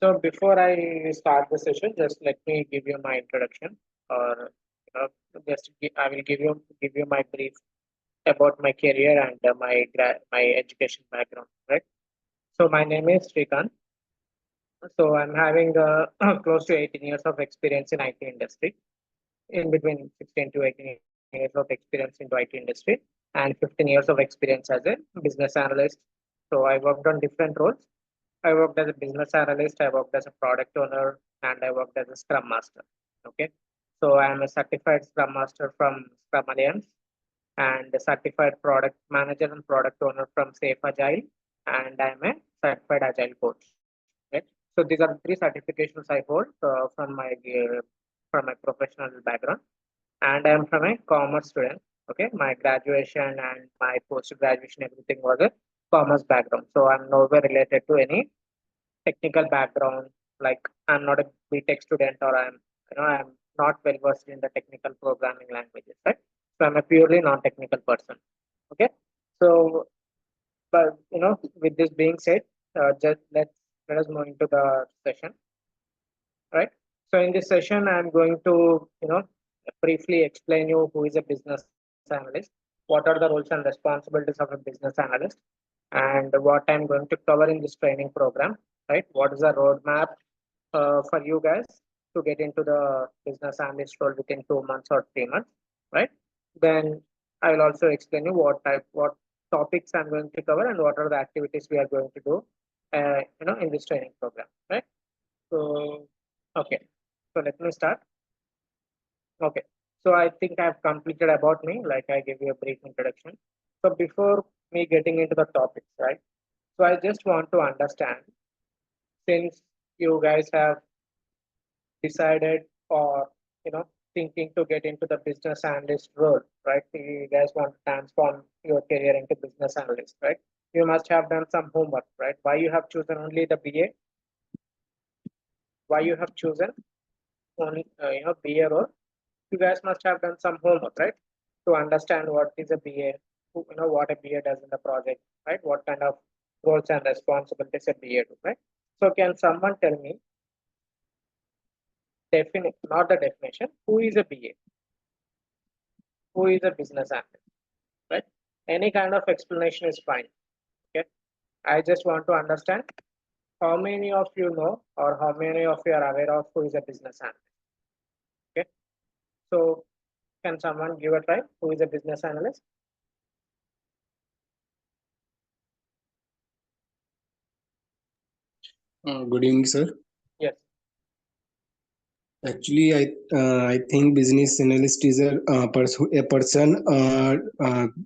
So before I start the session, just let me give you my introduction, or I will give you my brief about my career and my education background. Right. So my name is Srikanth. So I'm having close to 18 years of experience in IT industry, in between 16 to 18 years of experience into IT industry, and 15 years of experience as a business analyst. So I worked on different roles. I worked as a business analyst, I worked as a product owner, and I worked as a Scrum Master. Okay. So I am a certified Scrum Master from Scrum Alliance and a certified product manager and product owner from Safe Agile, and I am a certified Agile coach. Right. So these are three certifications I hold from my professional background, and I am from a commerce student. Okay, my graduation and my post graduation, everything was a commerce background. So I'm nowhere related to any technical background. Like I'm not a BTech student, or I'm not well versed in the technical programming languages, right? So I'm a purely non-technical person. Okay. So, but with this being said, just let us move into the session, right? So in this session, I'm going to briefly explain you who is a business analyst, what are the roles and responsibilities of a business analyst, and what I'm going to cover in this training program, right? What is the roadmap for you guys to get into the business analyst role within 2 months or 3 months, right? Then I will also explain you what topics I'm going to cover and what are the activities we are going to do, in this training program, right? So, okay. So let me start. Okay. So I think I've completed about me, like I gave you a brief introduction. So before me getting into the topics, right? So I just want to understand, since you guys have decided or thinking to get into the business analyst role, right? You guys want to transform your career into business analyst, right? You must have done some homework, right? Why you have chosen only the BA? Why you have chosen only BA role? You guys must have done some homework, right? To understand what is a BA, what a BA does in the project, right? What kind of roles and responsibilities a BA do, right? So can someone tell me, not the definition, who is a BA? Who is a business analyst, right? Any kind of explanation is fine. Okay. I just want to understand how many of you know or how many of you are aware of who is a business analyst. Okay. So can someone give a try? Who is a business analyst? Good evening, sir. Yes. Actually, I think business analyst is a person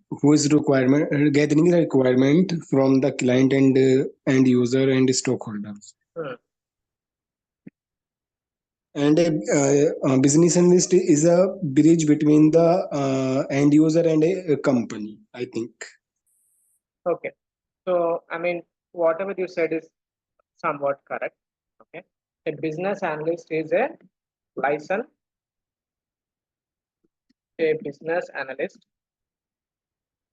who is gathering the requirement from the client and end user and stakeholders. Hmm. And a business analyst is a bridge between the end user and a company, I think. Okay. So I mean, whatever you said is somewhat correct. Okay. A business analyst is a license. A business analyst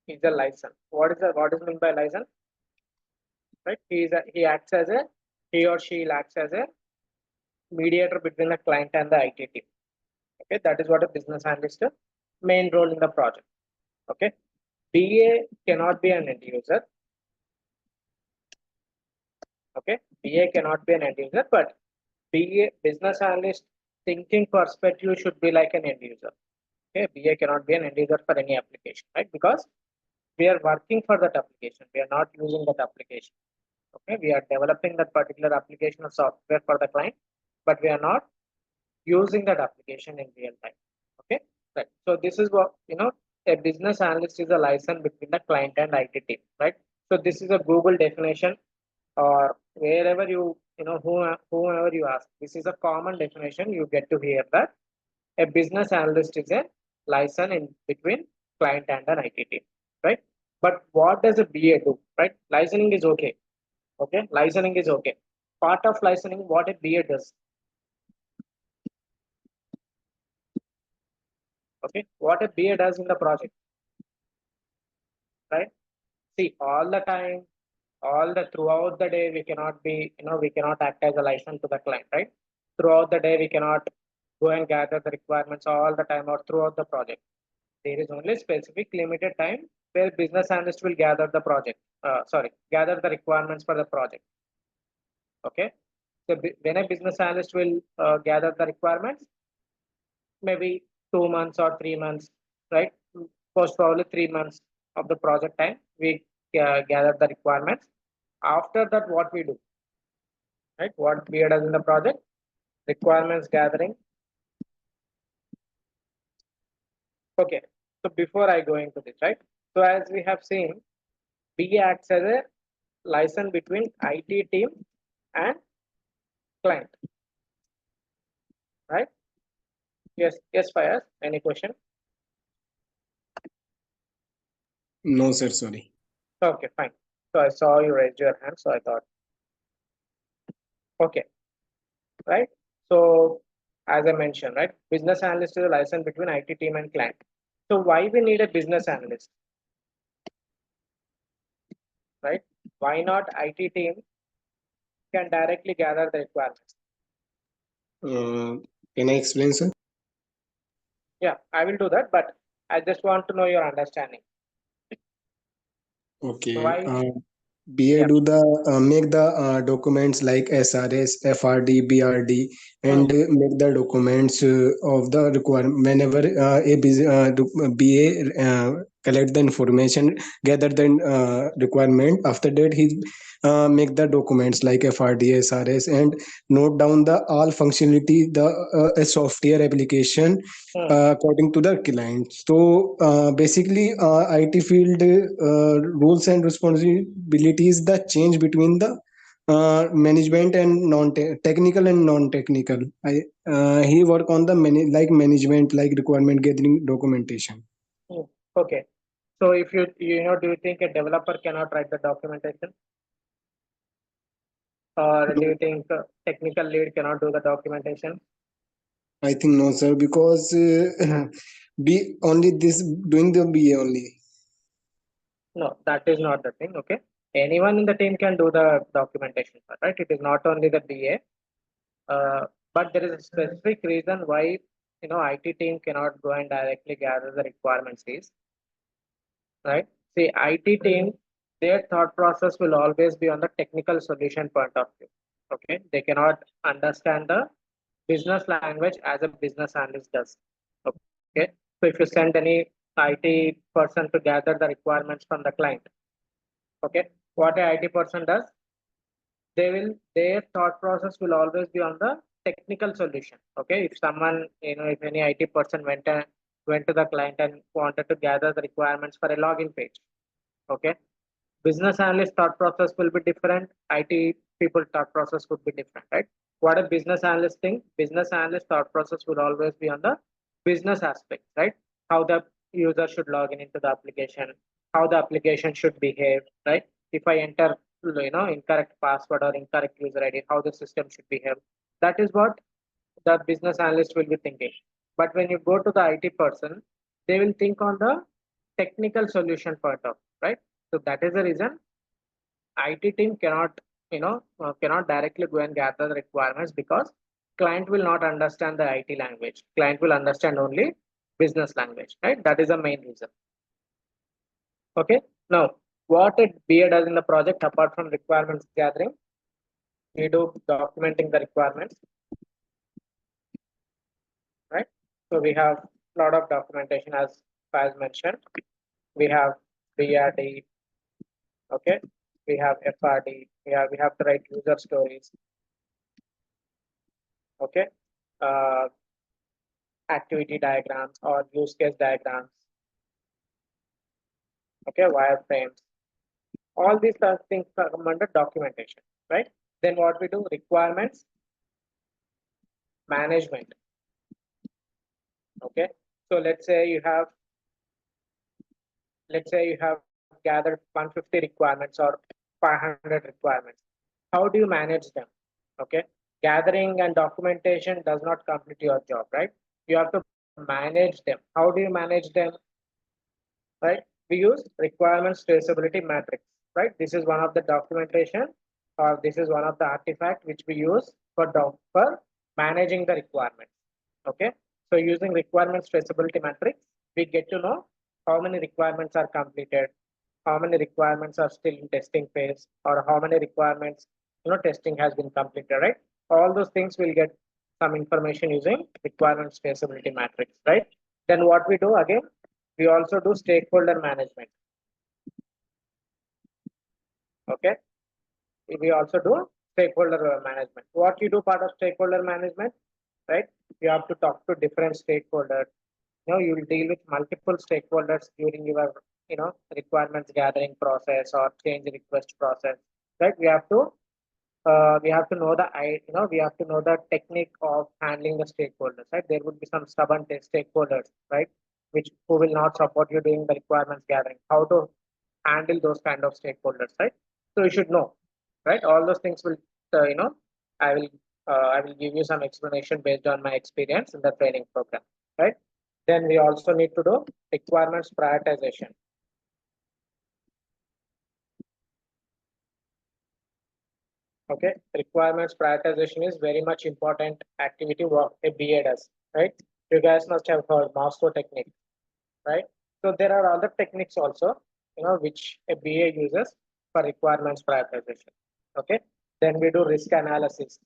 is a license. What is meant by license? Right? He acts as a he or she acts as a mediator between the client and the IT team. Okay, that is what a business analyst main role in the project. Okay, BA cannot be an end user. Okay, BA cannot be an end user, but BA business analyst thinking perspective should be like an end user. Okay, BA cannot be an end user for any application, right? Because we are working for that application. We are not using that application. Okay, we are developing that particular application or software for the client, but we are not using that application in real time. Okay, right. So this is what a business analyst is a license between the client and IT team, right? So this is a Google definition, or wherever whoever you ask, this is a common definition. You get to hear that a business analyst is a license in between client and an IT team, right? But what does a BA do, right? Licensing is okay. Okay, licensing is okay. Part of licensing, what a BA does. Okay, what a BA does in the project, right? See, all the time, throughout the day we cannot be, we cannot act as a license to the client, right? Throughout the day we cannot go and gather the requirements all the time or throughout the project. There is only specific limited time where business analyst will gather the gather the requirements for the project. Okay. So when a business analyst will gather the requirements, maybe 2 months or 3 months, right? Most probably 3 months of the project time, we gather the requirements. After that, what we do, right? What we does in the project, requirements gathering. Okay. So before I go into this, right? So as we have seen, BA acts as a liaison between IT team and client, right? Yes, Fayaz. Any question? No, sir. Sorry. Okay, fine. So I saw you raise your hand, so I thought, okay, right? So as I mentioned, right, business analyst is a liaison between IT team and client. So why we need a business analyst, right? Why not IT team can directly gather the requirements? Can I explain, sir? Yeah, I will do that, but I just want to know your understanding. Okay. Why? BA Yeah. do the make the documents like SRS, FRD, BRD, and make the documents of the requirement. Whenever BA collect the information, gather the requirement. After that, he make the documents like FRD, SRS, and note down the all functionality the a software application according to the client. So basically, IT field rules and responsibilities the change between the management and non-technical and non-technical. He work on the like management, like requirement gathering, documentation. Okay. So if do you think a developer cannot write the documentation? Or do you think technical lead cannot do the documentation? I think no, sir, because B only this doing the BA only. No, that is not the thing. Okay. Anyone in the team can do the documentation, right? It is not only the BA, but there is a specific reason why IT team cannot go and directly gather the requirements is, right? See, IT team, their thought process will always be on the technical solution point of view. Okay, they cannot understand the business language as a business analyst does. Okay, so if you send any IT person to gather the requirements from the client, okay, what a IT person does, their thought process will always be on the technical solution. Okay, if someone, if any IT person went to the client and wanted to gather the requirements for a login page, okay, business analyst thought process will be different, IT people thought process would be different, right? What a business analyst think, business analyst thought process will always be on the business aspect, right? How the user should log in into the application, how the application should behave, right? If I enter incorrect password or incorrect user ID, how the system should behave. That is what the business analyst will be thinking. But when you go to the IT person, they will think on the technical solution part of, right? So that is the reason IT team cannot directly go and gather the requirements, because client will not understand the IT language. Client will understand only business language, right? That is the main reason. Okay. Now, what a BA does in the project apart from requirements gathering, we do documenting the requirements, right? So we have a lot of documentation as mentioned. We have BRD, okay. We have FRD. We have to write user stories, okay. Uh, Activity diagrams or use case diagrams, okay, wireframes. All these things come under documentation, right? Then what we do, requirements management, okay. So let's say you have gathered 150 requirements or 500 requirements. How do you manage them? Okay, gathering and documentation does not complete your job, right? You have to manage them. How do you manage them? Right, we use requirements traceability matrix. right? This is one of the documentation, or this is one of the artifact which we use for managing the requirements. Okay, so using requirements traceability matrix, we get to know how many requirements are completed, how many requirements are still in testing phase, or how many requirements testing has been completed, right? All those things will get some information using requirements traceability matrix, right? Then what we do again, we also do stakeholder management. Okay, we also do stakeholder management. What you do part of stakeholder management, right? You have to talk to different stakeholders. You will deal with multiple stakeholders during your requirements gathering process or change request process, right? We have to know we have to know the technique of handling the stakeholders, right? There would be some stubborn stakeholders, right, which who will not support you doing the requirements gathering. How to handle those kind of stakeholders, right? So you should know, right? All those things will I will I will give you some explanation based on my experience in the training program, right? Then we also need to do requirements prioritization. Okay, requirements prioritization is very much important activity what a BA does, right? You guys must have heard master technique, right? So there are other techniques also, which a BA uses for requirements prioritization. Okay, then we do risk analysis.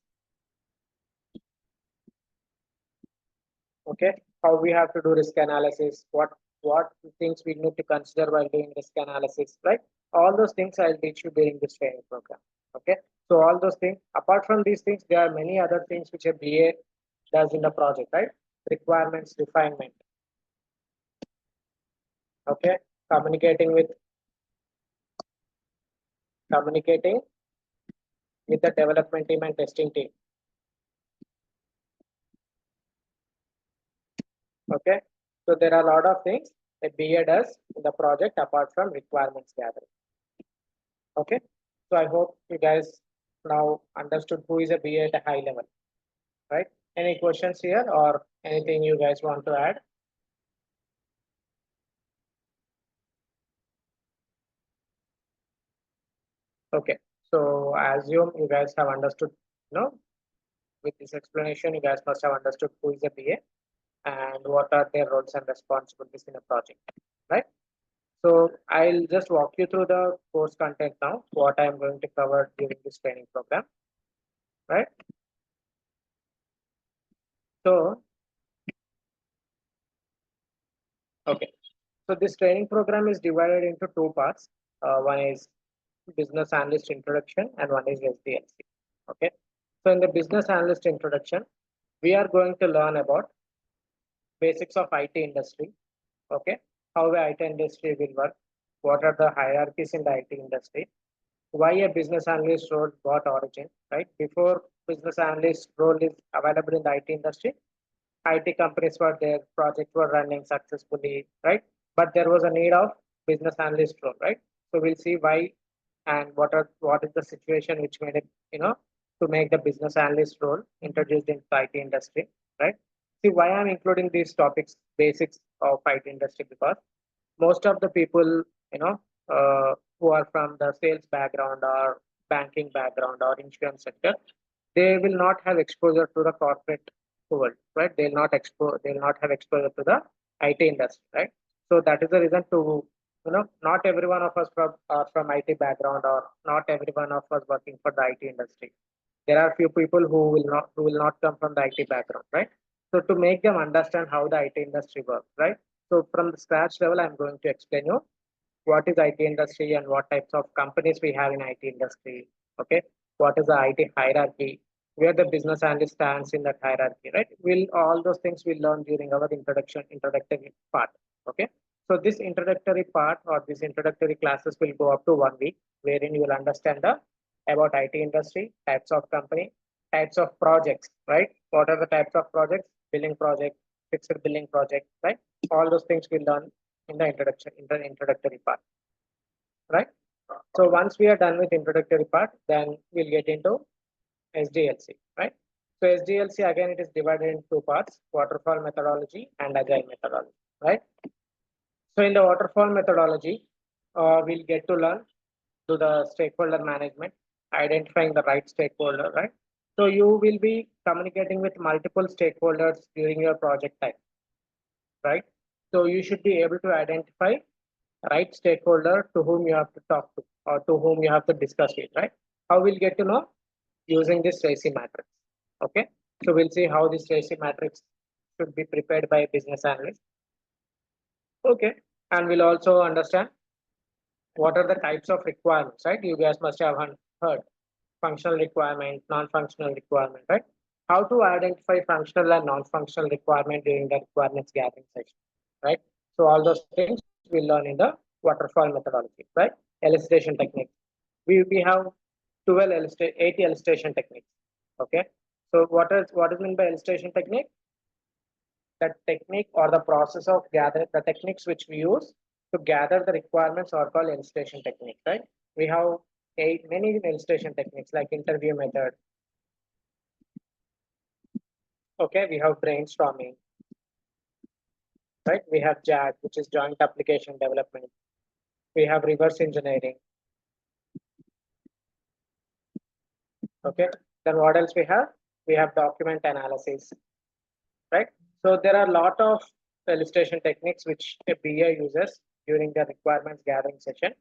Okay, how we have to do risk analysis, what things we need to consider while doing risk analysis, right? All those things I'll teach you during this training program. Okay, so all those things, apart from these things, there are many other things which a BA does in the project, right? Requirements refinement. Okay, communicating with the development team and testing team. Okay, so there are a lot of things a BA does in the project apart from requirements gathering. Okay, so I hope you guys now understood who is a BA at a high level, right? Any questions here or anything you guys want to add? Okay, so I assume you guys have understood, with this explanation, you guys must have understood who is a BA and what are their roles and responsibilities in a project, right? So I'll just walk you through the course content now, what I'm going to cover during this training program, right? So, okay. So this training program is divided into two parts. One is business analyst introduction and one is SDLC. Okay. So in the business analyst introduction, we are going to learn about basics of IT industry. Okay. How the IT industry will work. What are the hierarchies in the IT industry? Why a business analyst role got origin, right? Before business analyst role is available in the IT industry, IT companies were there, projects were running successfully, right? But there was a need of business analyst role, right? So we'll see why and what is the situation which made it, to make the business analyst role introduced into the IT industry, right? See why I'm including these topics, basics of IT industry, because most of the people, who are from the sales background or banking background or insurance sector, they will not have exposure to the corporate world, right? They'll not have exposure to the IT industry, right? So that is the reason to, not every one of us are from IT background or not every one of us working for the IT industry. There are few people who will not come from the IT background, right? So to make them understand how the IT industry works, right? So from the scratch level, I'm going to explain you what is IT industry and what types of companies we have in IT industry. Okay, what is the IT hierarchy, where the business analyst stands in that hierarchy, right? Will all those things we'll learn during our introductory part. Okay, so this introductory part or these introductory classes will go up to 1 week, wherein you will understand about IT industry, types of company, types of projects, right? What are the types of projects? Billing project, fixed billing project, right? All those things we'll learn in the introductory part, right? So once we are done with introductory part, then we'll get into SDLC, right? So SDLC again, it is divided into two parts: waterfall methodology and agile methodology, right? So in the waterfall methodology, we'll get to learn do the stakeholder management, identifying the right stakeholder, right? So you will be communicating with multiple stakeholders during your project time, right? So you should be able to identify right stakeholder to whom you have to talk to or to whom you have to discuss with, right? How we'll get to know? Using this RACI matrix. Okay, so we'll see how this RACI matrix should be prepared by a business analyst. Okay, and we'll also understand what are the types of requirements, right? You guys must have heard functional requirement, non-functional requirement, right? How to identify functional and non-functional requirement during the requirements gathering session, right? So all those things we'll learn in the waterfall methodology, right? Elicitation technique. We have 8 elicitation techniques. Okay. So what is meant by elicitation technique? The technique or the process of gather the techniques which we use to gather the requirements are called elicitation technique, right? We have many elicitation techniques like interview method. Okay, we have brainstorming, right? We have JAD, which is joint application development. We have reverse engineering. Okay, then what else we have? We have document analysis, right? So there are a lot of illustration techniques which a BA uses during the requirements gathering session.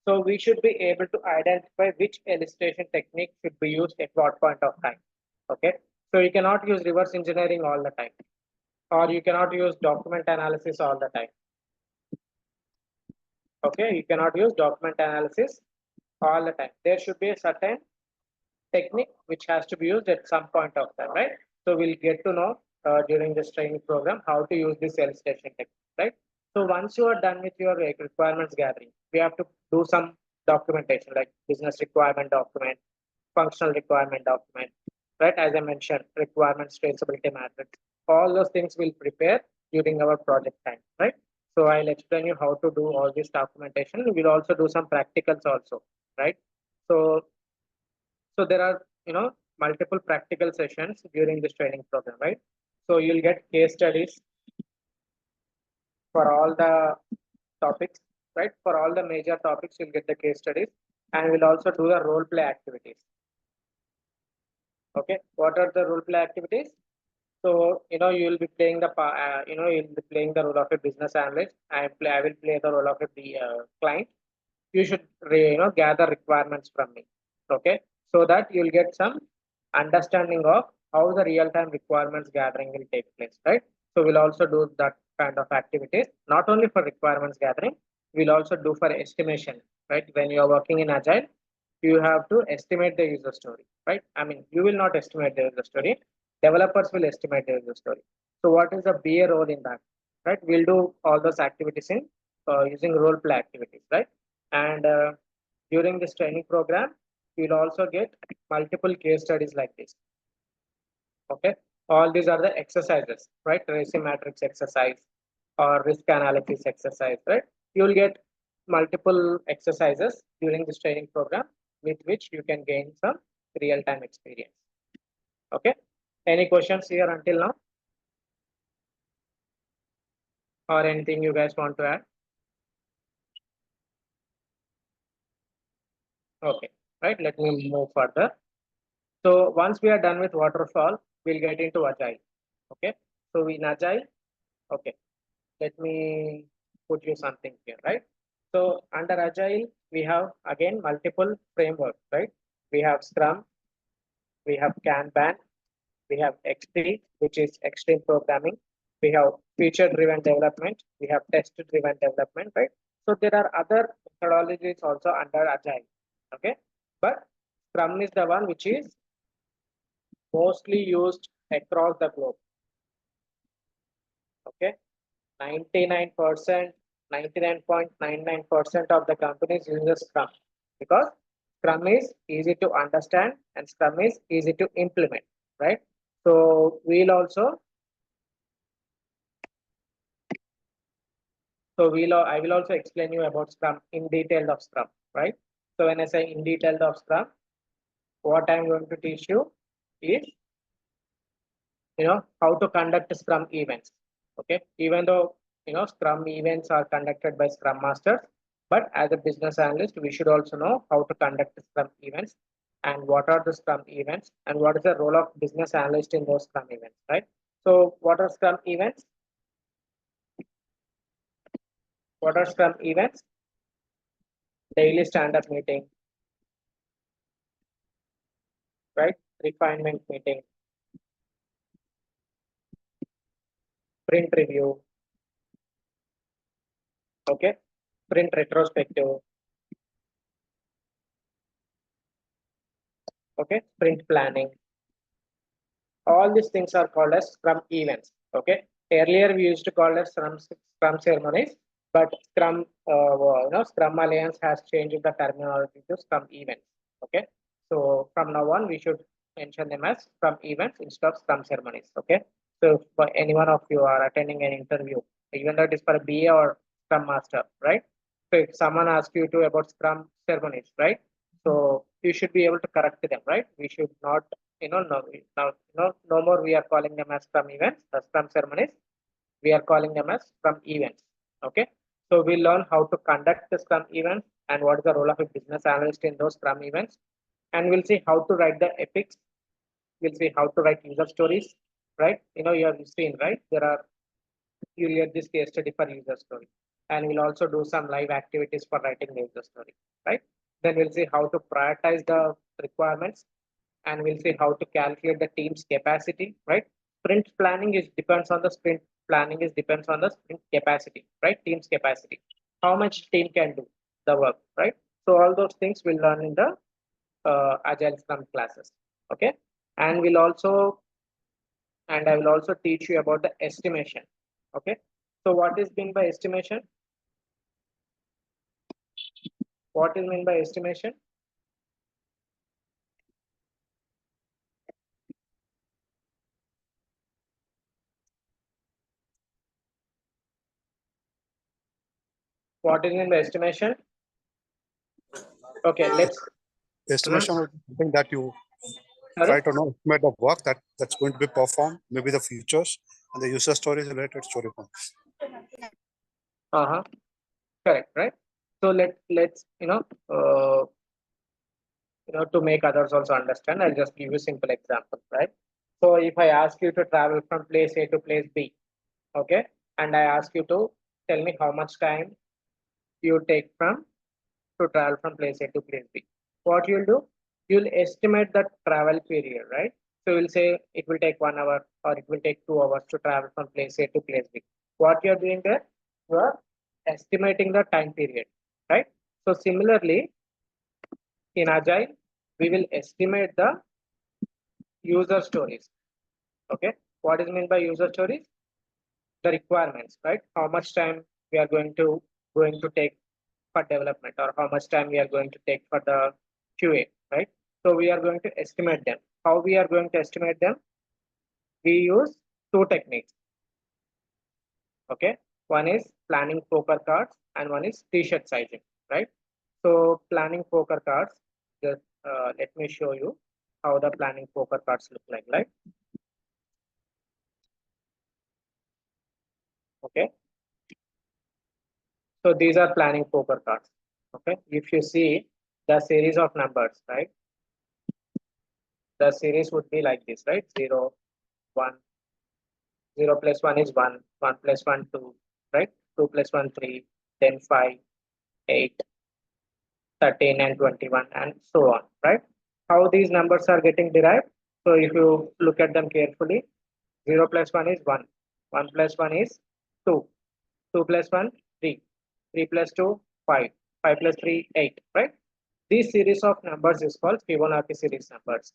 So we should be able to identify which illustration technique should be used at what point of time. Okay, so you cannot use reverse engineering all the time, or you cannot use document analysis all the time. Okay, you cannot use document analysis all the time. There should be a certain technique which has to be used at some point of time, right? So we'll get to know during this training program how to use this elicitation technique, right? So once you are done with your requirements gathering, we have to do some documentation like business requirement document, functional requirement document, right? As I mentioned, requirements traceability matrix. All those things we'll prepare during our project time, right? So I'll explain you how to do all this documentation. We'll also do some practicals also, right? So there are, multiple practical sessions during this training program, right? So you'll get case studies for all the topics, right? For all the major topics, you'll get the case studies, and we'll also do the role play activities. Okay, what are the role play activities? So you'll be playing you'll be playing the role of a business analyst. I will play the role of a client. You should gather requirements from me. Okay, so that you'll get some understanding of how the real-time requirements gathering will take place, right? So we'll also do that kind of activities, not only for requirements gathering, we'll also do for estimation, right? When you are working in Agile, you have to estimate the user story, right? I mean, you will not estimate the user story. Developers will estimate the user story. So what is the BA role in that, right? We'll do all those activities in using role play activities, right? And during this training program, you'll also get multiple case studies like this. Okay, all these are the exercises, right? RACI matrix exercise or risk analysis exercise, right? You'll get multiple exercises during this training program with which you can gain some real-time experience. Okay, any questions here until now? Or anything you guys want to add? Okay, right, let me move further. So once we are done with waterfall, we'll get into Agile. Okay, so in Agile, okay, let me put you something here, right? So under Agile, we have again multiple frameworks, right? We have Scrum, we have Kanban, we have XP, which is extreme programming. We have feature-driven development. We have test-driven development, right? So there are other methodologies also under Agile, okay? But Scrum is the one which is mostly used across the globe, okay? 99.99% of the companies use Scrum because Scrum is easy to understand and Scrum is easy to implement, right? So I will also explain you about Scrum in detail of Scrum, right? So when I say in detail of Scrum, what I'm going to teach you is, how to conduct Scrum events. Okay, even though Scrum events are conducted by Scrum Masters, But as a business analyst, we should also know how to conduct Scrum events and what are the Scrum events and what is the role of business analyst in those Scrum events, right? So what are Scrum events? What are Scrum events? Daily stand-up meeting, right? Refinement meeting, sprint review, okay? Sprint retrospective, okay? Sprint planning. All these things are called as Scrum events, okay? Earlier we used to call it Scrum ceremonies, but Scrum Alliance has changed the terminology to Scrum events, okay? So from now on, we should mention them as Scrum events instead of Scrum ceremonies, okay? So for any one of you are attending an interview, even though it is for a BA or Scrum Master, right? So if someone asks you to about Scrum ceremonies, right? So you should be able to correct them, right? We should not, no more we are calling them as Scrum events, Scrum ceremonies. We are calling them as Scrum events, okay? So we learn how to conduct the Scrum events and what is the role of a business analyst in those Scrum events. And we'll see how to write the epics. We'll see how to write user stories, right? You have seen, right? You read this case study for user story. And we'll also do some live activities for writing the user story, right? Then we'll see how to prioritize the requirements and we'll see how to calculate the team's capacity, right? Sprint planning depends on the sprint planning depends on the sprint capacity, right? Team's capacity. How much team can do the work, right? So all those things we'll learn in the Agile Scrum classes, okay? And I will also teach you about the estimation, okay? So what is meant by estimation? What is meant by estimation? What is meant by estimation? Okay, let's. Estimation would be something that you Sorry? try to know estimate the work that's going to be performed, maybe the features and the user stories related story points. Uh-huh. Correct, right? So let's to make others also understand, I'll just give you a simple example, right? So if I ask you to travel from place A to place B, okay, and I ask you to tell me how much time you take to travel from place A to place B. What you'll do, you'll estimate the travel period, right? So you'll say it will take 1 hour or it will take 2 hours to travel from place A to place B. What you're doing there, you are estimating the time period, right? So similarly, in Agile, we will estimate the user stories. Okay, what is meant by user stories? The requirements, right? How much time we are going to take for development, or how much time we are going to take for the QA, right? So we are going to estimate them. How we are going to estimate them? We use two techniques. Okay, one is planning poker cards and one is t-shirt sizing, right? So planning poker cards, just let me show you how the planning poker cards look like, right? Okay, so these are planning poker cards. Okay, if you see the series of numbers, right? The series would be like this, right? 0, 1, 0 plus 1 is 1, 1 plus 1, 2, right? 2 plus 1, 3, then 5, 8, 13, and 21, and so on, right? How these numbers are getting derived? So if you look at them carefully, 0 plus 1 is 1, 1 plus 1 is 2, 2 plus 1, 3, 3 plus 2, 5, 5 plus 3, 8, right? This series of numbers is called Fibonacci series numbers.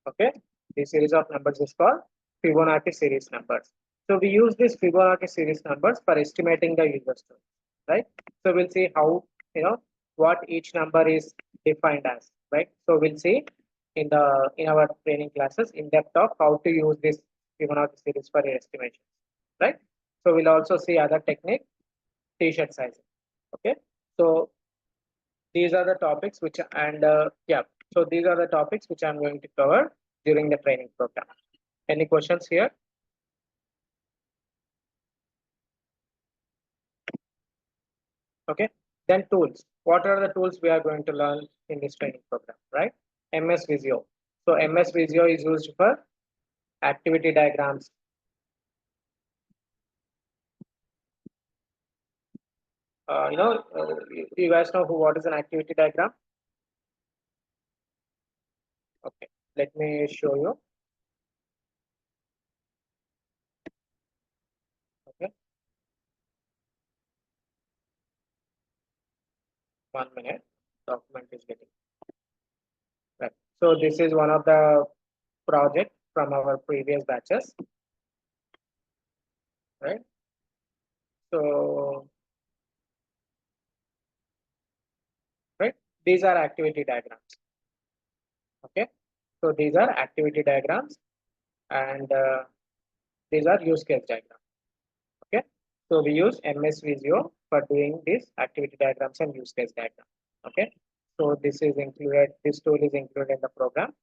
Okay, this series of numbers is called Fibonacci series numbers. So we use this Fibonacci series numbers for estimating the user story, right? So we'll see how, what each number is defined as, right? So we'll see in our training classes in depth of how to use this Fibonacci series for your estimation, right? So we'll also see other technique, t-shirt sizing. Okay, so these are the topics which so these are the topics which I'm going to cover during the training program. Any questions here? Okay. Then tools. What are the tools we are going to learn in this training program, right? MS Visio. So MS Visio is used for activity diagrams. You guys know what is an activity diagram? Okay, let me show you. Okay, 1 minute. Document is getting right. So this is one of the project from our previous batches, right? So, right, these are activity diagrams. Okay, so these are activity diagrams, and these are use case diagrams. Okay, so we use MS Visio for doing these activity diagrams and use case diagrams. Okay, so this is included, this tool is included in the program,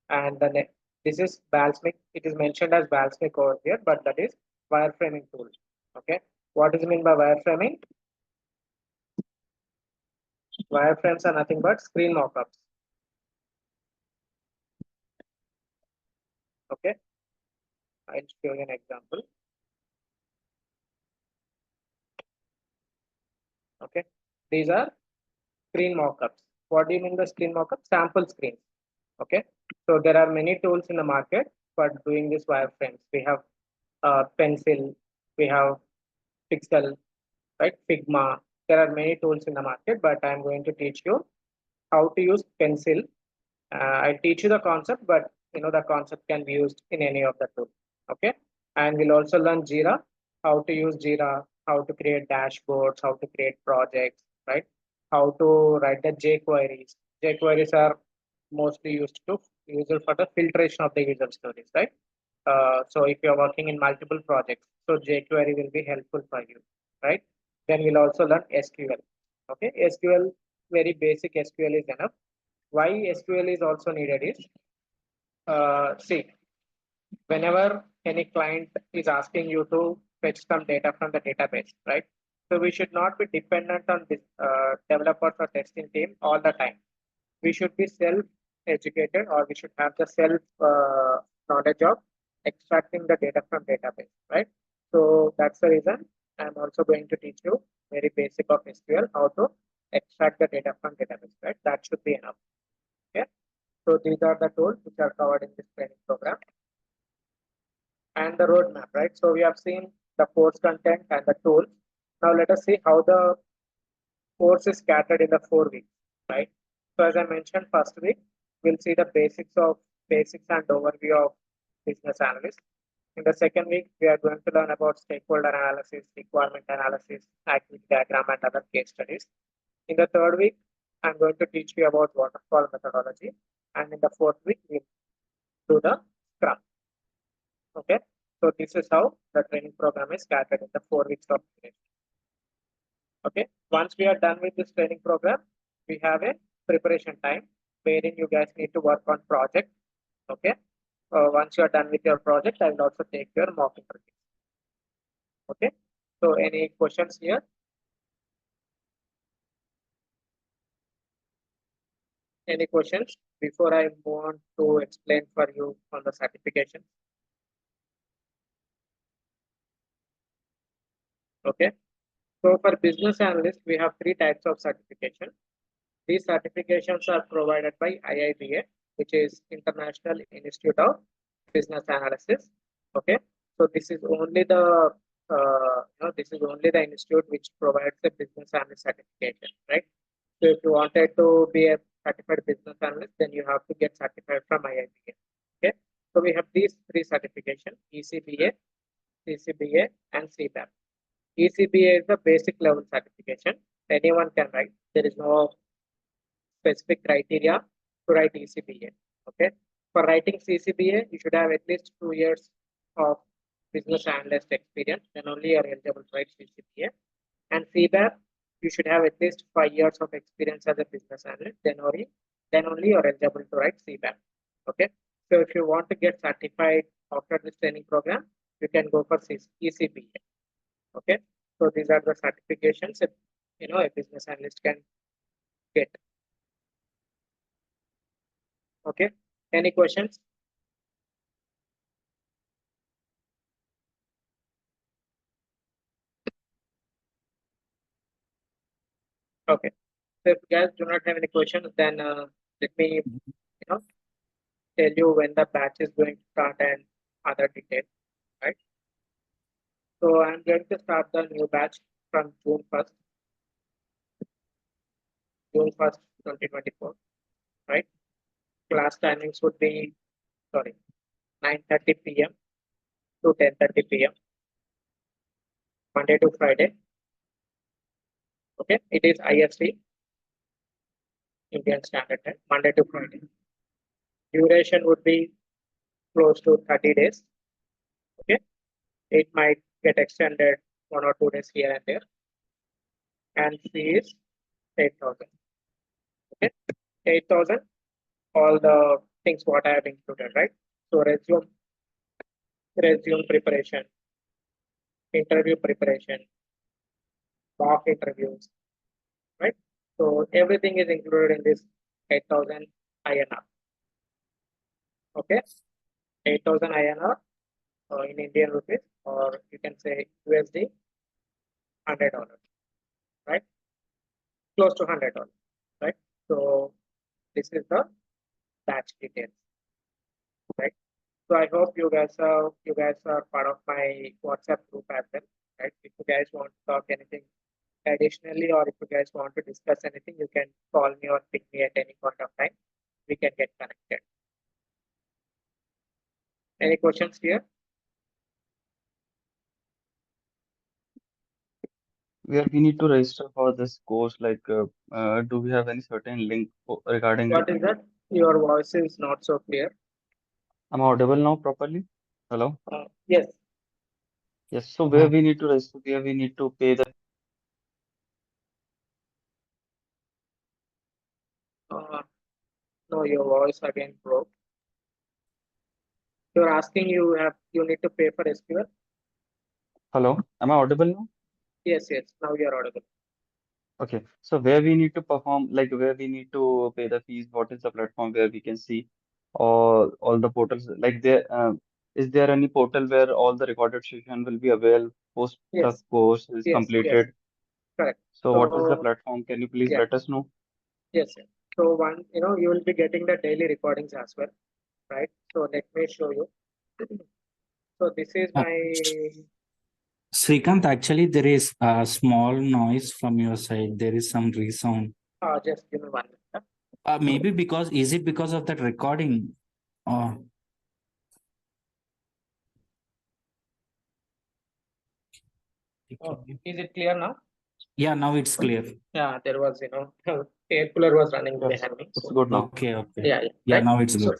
and the this is Balsamic. It is mentioned as Balsamic over here, but that is wireframing tool. Okay, what is mean by wireframing? Wireframes are nothing but screen mockups. Okay, I'll show you an example. Okay, these are screen mockups. What do you mean by screen mockup? Sample screens. Okay, so there are many tools in the market for doing this wireframes. We have Pencil, we have Pixel, right? Figma. There are many tools in the market, but I'm going to teach you how to use Pencil. I'll teach you the concept, but the concept can be used in any of the tools. Okay, and we'll also learn Jira, how to use Jira, how to create dashboards, how to create projects, right? How to write the jQueries. jQueries are mostly used for the filtration of the user stories, right? So if you're working in multiple projects, so jQuery will be helpful for you, right? Then we'll also learn SQL. Okay, SQL, very basic SQL is enough. Why SQL is also needed is, see, whenever any client is asking you to fetch some data from the database, right? So we should not be dependent on this developers or testing team all the time. We should be self-educated, or we should have the self knowledge of extracting the data from database, right? So that's the reason I'm also going to teach you very basic of SQL, how to extract the data from database, right? That should be enough. Okay. So these are the tools which are covered in this training program. And the roadmap, right? So we have seen the course content and the tools. Now let us see how the course is scattered in the 4 weeks, right? So as I mentioned, first week, we'll see the basics and overview of business analyst. In the second week, we are going to learn about stakeholder analysis, requirement analysis, activity diagram, and other case studies. In the third week, I'm going to teach you about waterfall methodology. And in the fourth week, we'll do the Scrum. Okay, so this is how the training program is scattered in the 4 weeks of training. Okay, once we are done with this training program, we have a preparation time wherein you guys need to work on project. Okay, once you are done with your project, I will also take your mock interview. Okay, so any questions here? Any questions before I move on to explain for you on the certification? Okay, so for business analyst, we have 3 types of certification. These certifications are provided by IIBA, which is International Institute of Business Analysis. Okay, so this is only the institute which provides the business analyst certification, right? So if you wanted to be a certified business analyst, then you have to get certified from IIBA. Okay, so we have these 3 certifications: ECBA, CCBA, and CBAP. ECBA is the basic level certification. Anyone can write. There is no specific criteria to write ECBA. Okay, for writing CCBA, you should have at least 2 years of business analyst experience. Then only you are eligible to write CCBA. And CBAP, you should have at least 5 years of experience as a business analyst. Then only you are eligible to write CBAP. Okay, so if you want to get certified after this training program, you can go for ECBA. Okay, so these are the certifications a business analyst can get. Okay, any questions? Okay, so if you guys do not have any questions, then let me tell you when the batch is going to start and other details, right? So I'm going to start the new batch from June 1st, 2024, right? Class timings would be, 9:30 p.m. to 10:30 p.m. Monday to Friday. Okay, it is IST, Indian Standard Time, Monday to Friday. Duration would be close to 30 days. Okay, it might get extended 1 or 2 days here and there. And fee is 8,000. Okay, 8,000. All the things what I have included, right? So resume preparation, interview preparation, mock interviews, right? So everything is included in this 8,000 INR. Okay, 8,000 INR in Indian rupees, or you can say USD, $100, right? Close to $100, right? So this is the batch details, right? So I hope you guys are part of my WhatsApp group as well, right? If you guys want to talk anything additionally, or if you guys want to discuss anything, you can call me or pick me at any point of time. We can get connected. Any questions here? Where we need to register for this course, like, do we have any certain link regarding What it? is that? Your voice is not so clear. Am I audible now properly? Hello? Yes. Yes. So where we need to register, where we need to pay the No, your voice again broke. You're asking you need to pay for SQL? hello? Am I audible now? Yes, now you're audible. Okay. So where we need to perform, like where we need to pay the fees, what is the platform where we can see all the portals? Like is there any portal where all the recorded session will be available post the Yes, course is yes, completed? correct. So what is the So platform? Can you please yeah, let us know? yes. So you will be getting the daily recordings as well, right? So let me show you. So this is my Srikanth, actually, there is a small noise from your side. There is some resound. just give me 1 minute. Maybe is it because of that recording? Uh, Is it clear now? yeah, now it's clear. Yeah, there was air cooler was running Yes, behind me. it's So good now. Okay. yeah, Yeah, right? now it's good.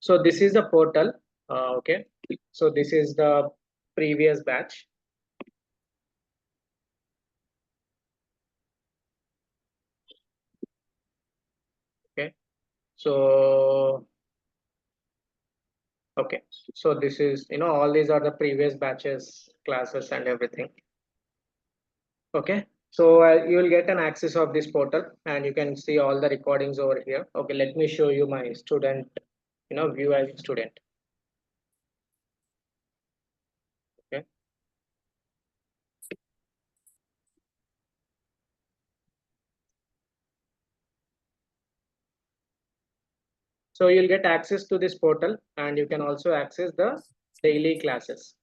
So this is the portal. Okay. So this is the previous batch. Okay. So okay. So this is all these are the previous batches, classes, and everything. Okay. So you will get an access of this portal, and you can see all the recordings over here. Okay. Let me show you my student. View as student. Okay. So you'll get access to this portal, and you can also access the daily classes.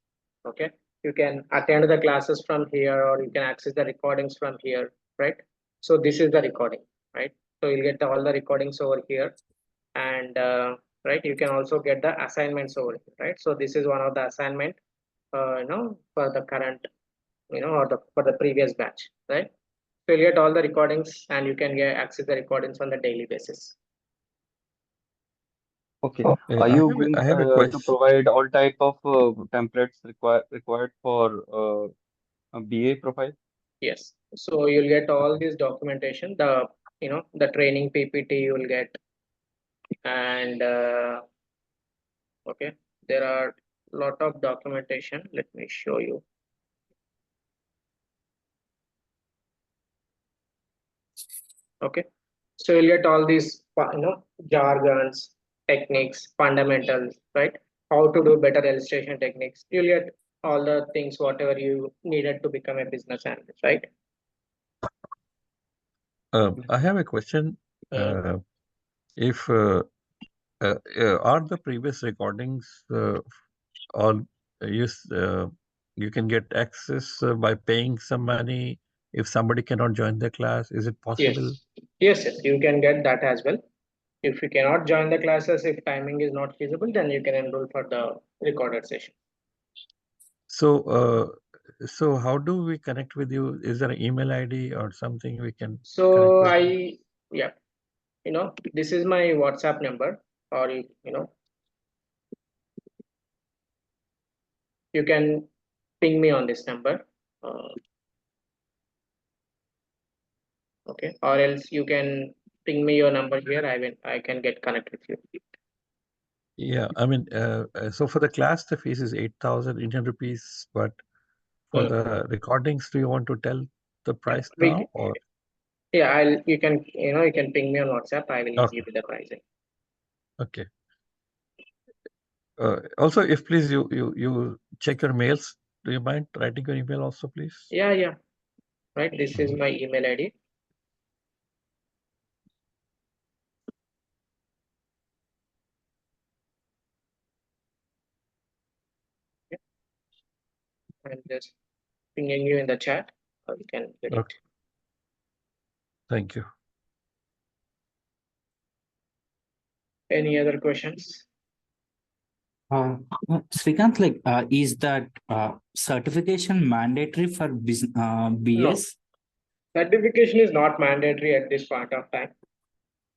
Okay. You can attend the classes from here, or you can access the recordings from here, right? So this is the recording, right? So you'll get all the recordings over here, and right, you can also get the assignments over here, right? So this is one of the assignment, for the current, or for the previous batch, right? So you'll get all the recordings, and you can get access the recordings on the daily basis. Okay. Okay, Are you going I have a to question. provide all type of templates required for a BA profile? Yes. So you'll get all this documentation, the training PPT you will get, and okay, there are lot of documentation. Let me show you. Okay, so you'll get all these jargons, techniques, fundamentals, right? How to do better illustration techniques. You'll get all the things whatever you needed to become a business analyst, right? I have a question. Mm. If are the previous recordings all you can get access by paying some money if somebody cannot join the class? Is it Yes, possible? yes, you can get that as well. If you cannot join the classes, if timing is not feasible, then you can enroll for the recorded session. So how do we connect with you? Is there an email ID or something we can connect So with? yeah, this is my WhatsApp number, or you can ping me on this number. Uh, okay, or else you can ping me your number here. I can get connected with you. Yeah, I mean, so for the class, the fees is 8,000 Indian rupees, but for Mm. the recordings, do you want to tell the Yeah, price now or? yeah, you can ping me on WhatsApp. I will give Okay, you the pricing. okay. Also, if please you check your mails. Do you mind writing your email also, please? Yeah, right. This is Mhm. my email ID. Okay. I'm just pinging you in the chat, or you can get it. Okay, thank you. Any other questions? Srikanth, like, is that certification mandatory for No, BS? certification is not mandatory at this point of time.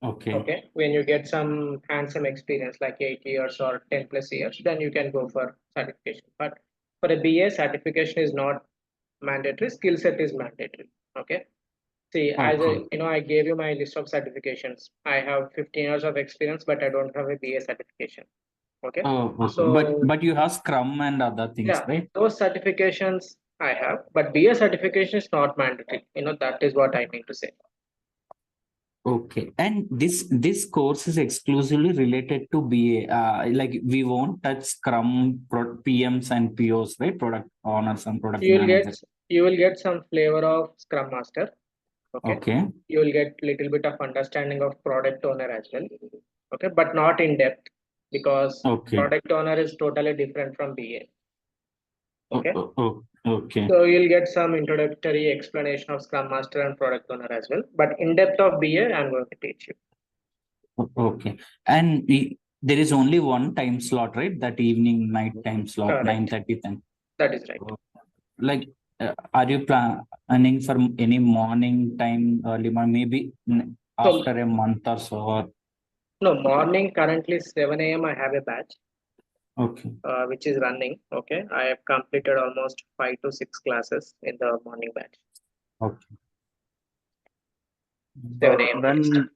Okay. Okay, when you get some handsome experience like 8 years or 10 plus years, then you can go for certification. But for a BA, certification is not mandatory. Skill set is mandatory. Okay. See, as Okay. I gave you my list of certifications. I have 15 years of experience, but I don't have a BA certification. Okay. Oh, okay. So But you have Scrum and other things, yeah, right? those certifications I have, but BA certification is not mandatory. That is what I mean to say. Okay. And this course is exclusively related to BA. Like we won't touch Scrum, PMs and POs, right? Product owners and product You will get managers. you will get some flavor of Scrum Master. Okay. Okay. You will get little bit of understanding of product owner as well. Okay, but not in depth, because Okay. product owner is totally different from BA. Okay. Okay. So you'll get some introductory explanation of Scrum Master and product owner as well. But in depth of BA, I'm going to teach you. Okay. And there is only one time slot, right? That evening, night time slot, Correct. 9:30 then. That is right. Like, are you planning for any morning time, early morning, maybe So after a month or so? Or, no, morning currently 7 a.m. I have a batch okay. which is running. Okay. I have completed almost 5 to 6 classes in the morning batch. Okay. 7 a.m. When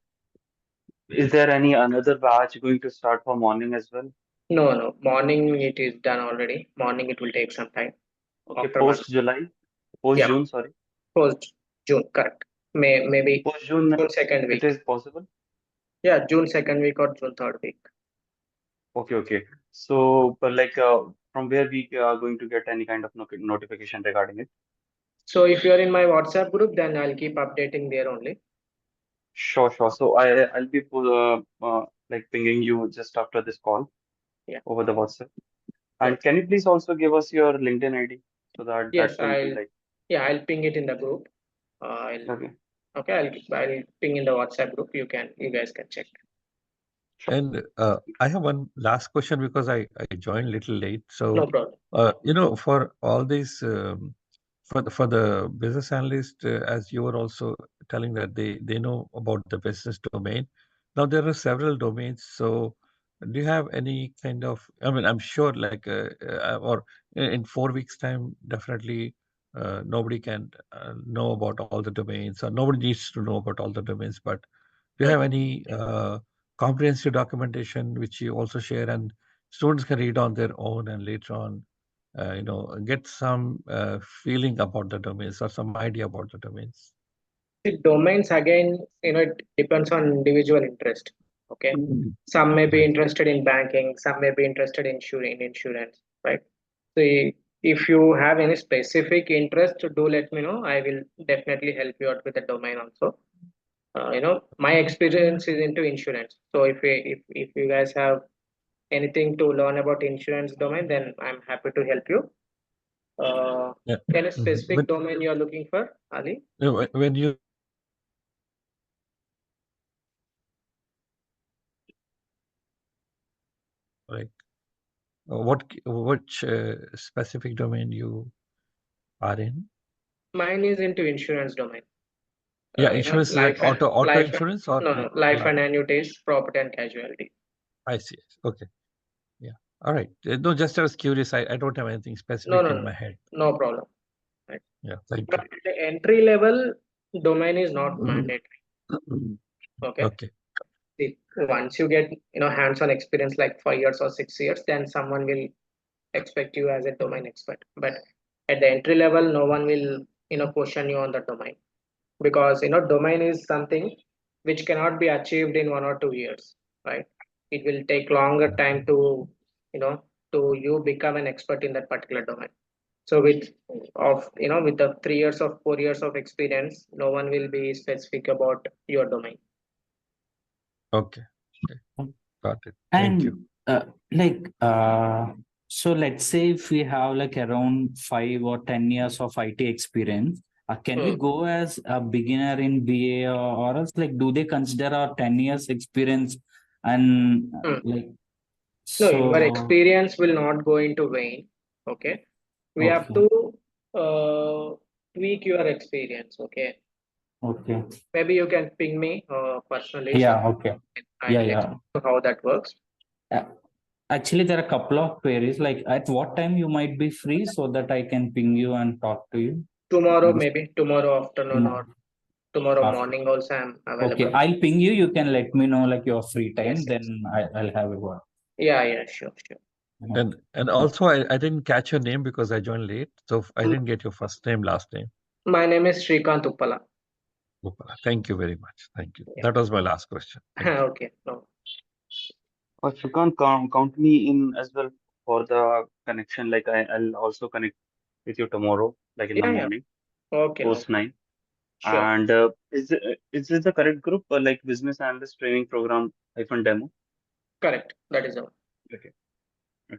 is there any another batch going to start for morning as well? No. Morning it is done already. Morning it will take some time. Okay, After one. post July, post Yeah, June, sorry. post June, correct. Maybe Post June, June second it week. is possible. Yeah, June second week or June third week. Okay. So, but like, from where we are going to get any kind of notification regarding it? So if you're in my WhatsApp group, then I'll keep updating there only. Sure. So I'll be like pinging you just after this call Yeah. over the WhatsApp. Yeah. And can you please also give us your LinkedIn ID so that Yes, will be like, I'll ping it in the group. okay. I'll ping in the WhatsApp group. You guys can check. Sure. And I have one last question because I joined a little late. No So, problem. for all these, for the business analyst, as you were also telling that they know about the business domain. Now there are several domains. So, do you have any kind of? I mean, I'm sure like or in 4 weeks' time, definitely nobody can know about all the domains, or nobody needs to know about all the domains. But do you have any comprehensive documentation which you also share, and students can read on their own and later on get some feeling about the domains or some idea about the domains? The domains again, it depends on individual interest. Okay, some may be Right. interested in banking, some may be interested in insurance, right? So if you have any specific interest, do let me know. I will definitely help you out with the domain also. My experience is into insurance. So if you guys have anything to learn about insurance domain, then I'm happy to help you. Yeah. Any specific But domain you are looking for, Ali? when you like which specific domain you are in? Mine is into insurance domain. Yeah, insurance like auto insurance or Life life? and annuities, property and casualty. I see. Okay. Yeah. All right. No, just I was curious. I don't have anything No, specific in my head. no problem. Right. Yeah. Thank But you. at the entry level, domain is not mandatory. Okay. Okay. See, once you get hands-on experience like 5 years or 6 years, then someone will expect you as a domain expert. But at the entry level, no one will question you on the domain, because domain is something which cannot be achieved in 1 or 2 years, right? It will take longer time to you know to you become an expert in that particular domain. So with the 3 years or 4 years of experience, no one will be specific about your domain. Okay. Okay. Got it. Thank you. So let's say if we have like around 5 or 10 years of IT experience, can we go as a beginner in BA, or else like do they consider our 10 years experience and like No, your so experience will not go into vain. Okay, we have okay, to tweak your experience. Okay, okay, maybe you can ping me personally, so yeah, okay, I yeah, will yeah. explain you how that works. Actually, there are a couple of queries. Like, at what time you might be free so that I can ping you and talk to you? Tomorrow, maybe tomorrow afternoon or tomorrow After. morning also I'm Okay, available. I'll ping you. You can let me know like your free time. Yes, yes. Then I'll have a word. Yeah, sure. And also I didn't catch your name because I joined late, so I didn't get your first name, last name. My name is Srikanth Uppala. Gopala. Thank you very much. Thank you. Yeah. That was my last question. Thank you. Okay, no. Srikanth, count me in as well for the connection. Like I'll also connect with you tomorrow, like in the Yeah. morning, Okay, no. post 9. Sure. And is this the correct group, or like Business Analyst Training Program -demo? Correct. That is all. Okay.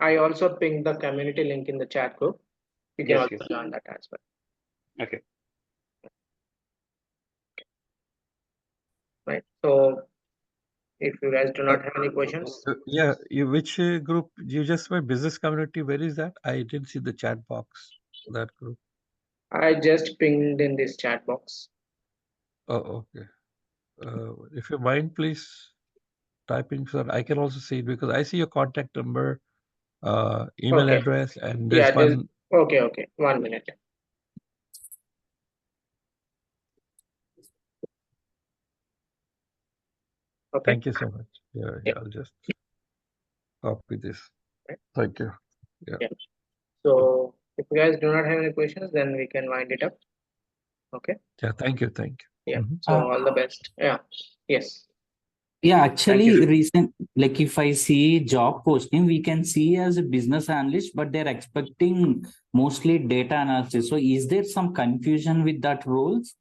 I also pinged the community link in the chat group. You can also join that as well. Okay. Right. So if you guys do not have any questions, Yeah, which group you just went? Business community? Where is that? I didn't see the chat box. That group. I just pinged in this chat box. Oh, okay. If you mind, please typing so that I can also see it, because I see your contact number, email Okay. address, and there's one. Okay. 1 minute. Okay. Thank you so much. Yeah, I'll just copy this. Okay. Thank you. Yeah. So if you guys do not have any questions, then we can wind it up. Okay. Yeah. Thank you. Yeah. So all the best. Yeah. Yes. Yeah, actually, you. like if I see job posting, we can see as a business analyst, but they're expecting mostly data analysis. So is there some confusion with that roles?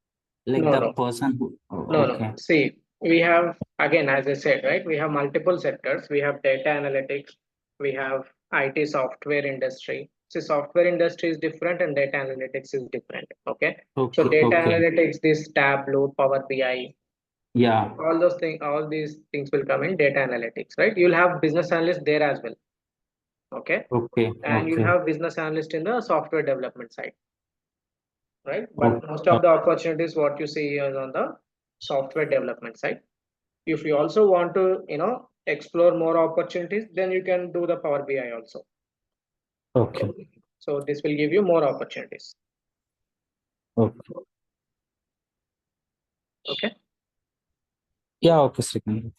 Like No. person who, No. See, we have, again, as I said, right, we have multiple sectors. We have data analytics, we have IT software industry. So software industry is different and data analytics is different. Okay. So data analytics, this Tableau, Power BI, yeah, all these things will come in data analytics, right? You'll have business analyst there as well. Okay. And you'll have business analyst in the software development side, right? But most of the opportunities what you see is on the software development side. If you also want to explore more opportunities, then you can do the Power BI also. Okay. So this will give you more opportunities. Okay. Yeah, okay, Srikanth.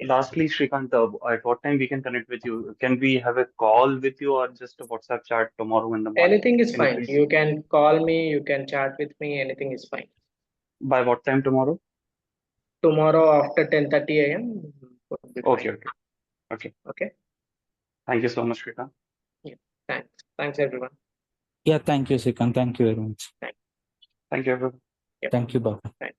Lastly, Srikanth, at what time we can connect with you? Can we have a call with you or just a WhatsApp chat tomorrow in the morning? Anything is Can you fine. please? You can call me, you can chat with me, anything is fine. By what time tomorrow? Tomorrow after 10:30 a.m. would be fine. Okay, okay, okay. Okay. Thank you so much, Srikanth. Thanks. Thanks, everyone. Yeah, thank you, Srikanth. Thank you very much. Thank you, everyone. Yep. Thank you, Baba. Thanks.